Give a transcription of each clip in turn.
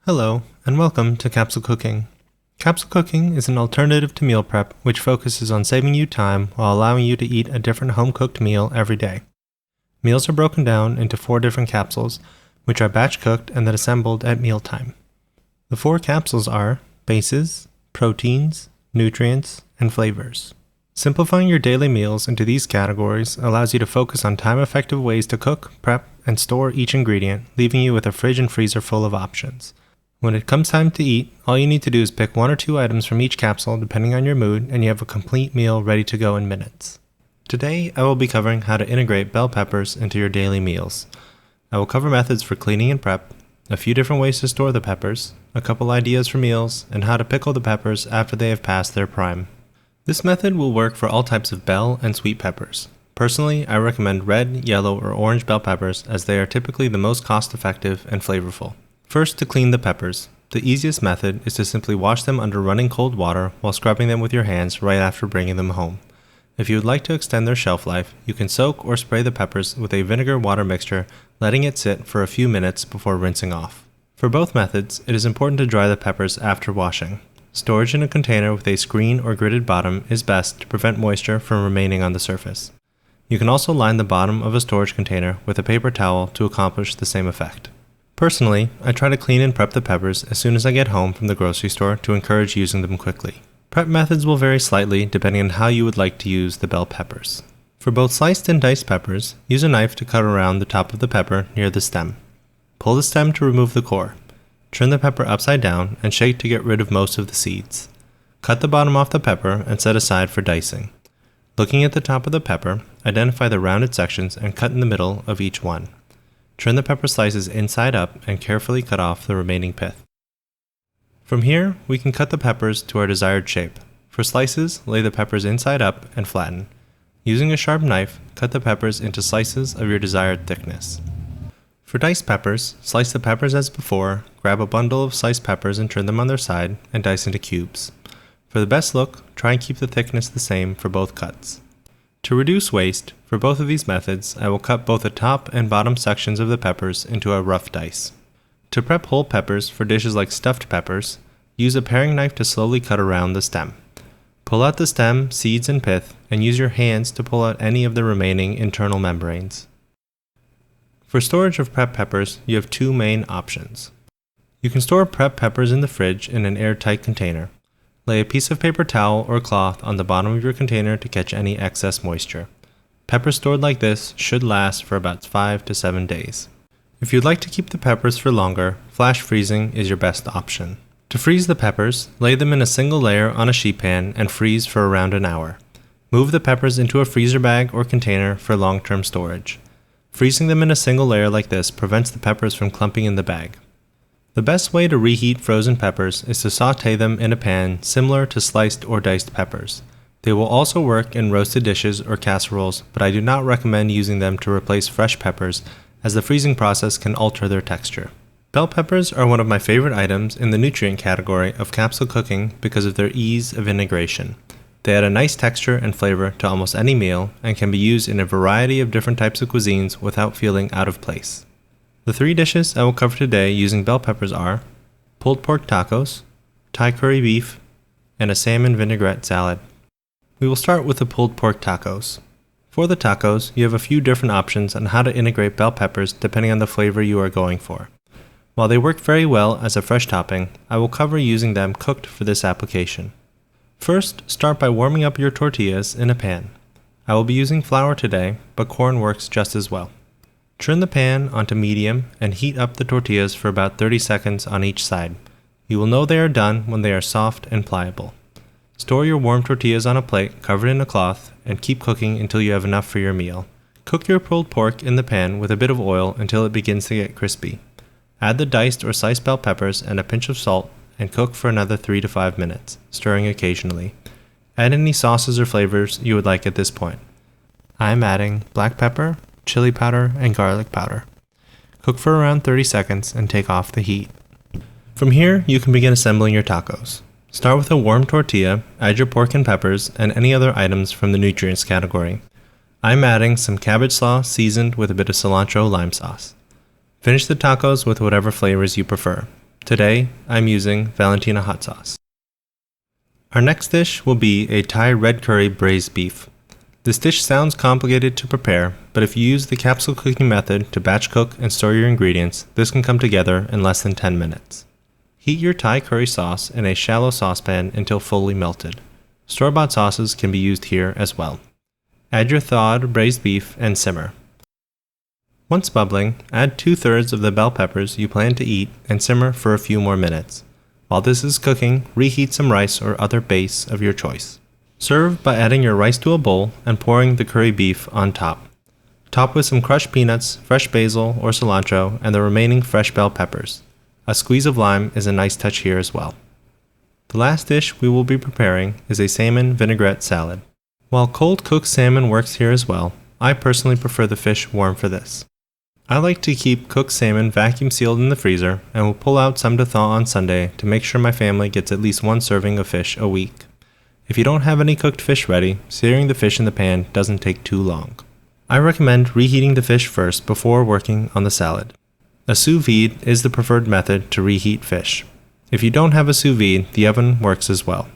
Hello, and welcome to Capsule Cooking. Capsule Cooking is an alternative to meal prep which focuses on saving you time while allowing you to eat a different home-cooked meal every day. Meals are broken down into 4 different capsules, which are batch-cooked and then assembled at mealtime. The 4 capsules are bases, proteins, nutrients, and flavors. Simplifying your daily meals into these categories allows you to focus on time-effective ways to cook, prep, and store each ingredient, leaving you with a fridge and freezer full of options. When it comes time to eat, all you need to do is pick 1 or 2 items from each capsule depending on your mood, and you have a complete meal ready to go in minutes. Today, I will be covering how to integrate bell peppers into your daily meals. I will cover methods for cleaning and prep, a few different ways to store the peppers, a couple ideas for meals, and how to pickle the peppers after they have passed their prime. This method will work for all types of bell and sweet peppers. Personally, I recommend red, yellow, or orange bell peppers as they are typically the most cost-effective and flavorful. First, to clean the peppers. The easiest method is to simply wash them under running cold water while scrubbing them with your hands right after bringing them home. If you would like to extend their shelf life, you can soak or spray the peppers with a vinegar-water mixture, letting it sit for a few minutes before rinsing off. For both methods, it is important to dry the peppers after washing. Storage in a container with a screen or gridded bottom is best to prevent moisture from remaining on the surface. You can also line the bottom of a storage container with a paper towel to accomplish the same effect. Personally, I try to clean and prep the peppers as soon as I get home from the grocery store to encourage using them quickly. Prep methods will vary slightly depending on how you would like to use the bell peppers. For both sliced and diced peppers, use a knife to cut around the top of the pepper near the stem. Pull the stem to remove the core. Turn the pepper upside down and shake to get rid of most of the seeds. Cut the bottom off the pepper and set aside for dicing. Looking at the top of the pepper, identify the rounded sections and cut in the middle of each one. Turn the pepper slices inside up and carefully cut off the remaining pith. From here, we can cut the peppers to our desired shape. For slices, lay the peppers inside up and flatten. Using a sharp knife, cut the peppers into slices of your desired thickness. For diced peppers, slice the peppers as before, grab a bundle of sliced peppers and turn them on their side, and dice into cubes. For the best look, try and keep the thickness the same for both cuts. To reduce waste, for both of these methods, I will cut both the top and bottom sections of the peppers into a rough dice. To prep whole peppers for dishes like stuffed peppers, use a paring knife to slowly cut around the stem. Pull out the stem, seeds, and pith, and use your hands to pull out any of the remaining internal membranes. For storage of prep peppers, you have 2 main options. You can store prep peppers in the fridge in an airtight container. Lay a piece of paper towel or cloth on the bottom of your container to catch any excess moisture. Peppers stored like this should last for about 5 to 7 days. If you'd like to keep the peppers for longer, flash freezing is your best option. To freeze the peppers, lay them in a single layer on a sheet pan and freeze for around an hour. Move the peppers into a freezer bag or container for long-term storage. Freezing them in a single layer like this prevents the peppers from clumping in the bag. The best way to reheat frozen peppers is to sauté them in a pan similar to sliced or diced peppers. They will also work in roasted dishes or casseroles, but I do not recommend using them to replace fresh peppers as the freezing process can alter their texture. Bell peppers are one of my favorite items in the nutrient category of capsule cooking because of their ease of integration. They add a nice texture and flavor to almost any meal and can be used in a variety of different types of cuisines without feeling out of place. The 3 dishes I will cover today using bell peppers are pulled pork tacos, Thai curry beef, and a salmon vinaigrette salad. We will start with the pulled pork tacos. For the tacos, you have a few different options on how to integrate bell peppers depending on the flavor you are going for. While they work very well as a fresh topping, I will cover using them cooked for this application. First, start by warming up your tortillas in a pan. I will be using flour today, but corn works just as well. Turn the pan onto medium and heat up the tortillas for about 30 seconds on each side. You will know they are done when they are soft and pliable. Store your warm tortillas on a plate covered in a cloth and keep cooking until you have enough for your meal. Cook your pulled pork in the pan with a bit of oil until it begins to get crispy. Add the diced or sliced bell peppers and a pinch of salt and cook for another 3 to 5 minutes, stirring occasionally. Add any sauces or flavors you would like at this point. I am adding black pepper, chili powder, and garlic powder. Cook for around 30 seconds and take off the heat. From here, you can begin assembling your tacos. Start with a warm tortilla, add your pork and peppers, and any other items from the nutrients category. I'm adding some cabbage slaw seasoned with a bit of cilantro lime sauce. Finish the tacos with whatever flavors you prefer. Today, I'm using Valentina hot sauce. Our next dish will be a Thai red curry braised beef. This dish sounds complicated to prepare, but if you use the capsule cooking method to batch cook and store your ingredients, this can come together in less than 10 minutes. Heat your Thai curry sauce in a shallow saucepan until fully melted. Store-bought sauces can be used here as well. Add your thawed braised beef and simmer. Once bubbling, add 2/3 of the bell peppers you plan to eat and simmer for a few more minutes. While this is cooking, reheat some rice or other base of your choice. Serve by adding your rice to a bowl and pouring the curry beef on top. Top with some crushed peanuts, fresh basil or cilantro, and the remaining fresh bell peppers. A squeeze of lime is a nice touch here as well. The last dish we will be preparing is a salmon vinaigrette salad. While cold cooked salmon works here as well, I personally prefer the fish warm for this. I like to keep cooked salmon vacuum sealed in the freezer and will pull out some to thaw on Sunday to make sure my family gets at least one serving of fish a week. If you don't have any cooked fish ready, searing the fish in the pan doesn't take too long. I recommend reheating the fish first before working on the salad. A sous vide is the preferred method to reheat fish. If you don't have a sous vide, the oven works as well.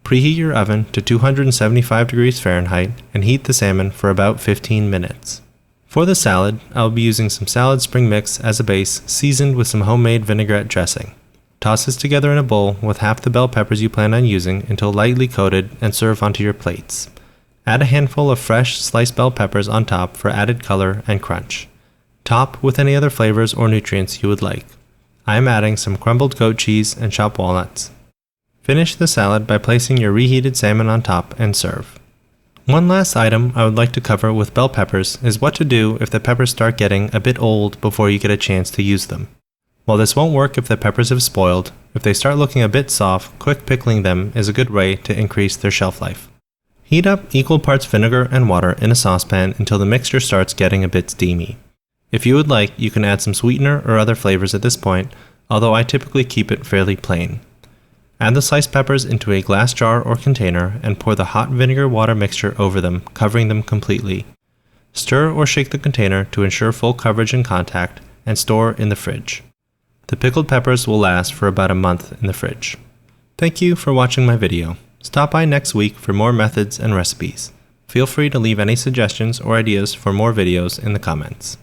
Preheat your oven to 275 degrees Fahrenheit and heat the salmon for about 15 minutes. For the salad, I'll be using some salad spring mix as a base, seasoned with some homemade vinaigrette dressing. Toss this together in a bowl with half the bell peppers you plan on using until lightly coated and serve onto your plates. Add a handful of fresh sliced bell peppers on top for added color and crunch. Top with any other flavors or nutrients you would like. I am adding some crumbled goat cheese and chopped walnuts. Finish the salad by placing your reheated salmon on top and serve. One last item I would like to cover with bell peppers is what to do if the peppers start getting a bit old before you get a chance to use them. While this won't work if the peppers have spoiled, if they start looking a bit soft, quick pickling them is a good way to increase their shelf life. Heat up equal parts vinegar and water in a saucepan until the mixture starts getting a bit steamy. If you would like, you can add some sweetener or other flavors at this point, although I typically keep it fairly plain. Add the sliced peppers into a glass jar or container and pour the hot vinegar water mixture over them, covering them completely. Stir or shake the container to ensure full coverage and contact, and store in the fridge. The pickled peppers will last for about a month in the fridge. Thank you for watching my video. Stop by next week for more methods and recipes. Feel free to leave any suggestions or ideas for more videos in the comments.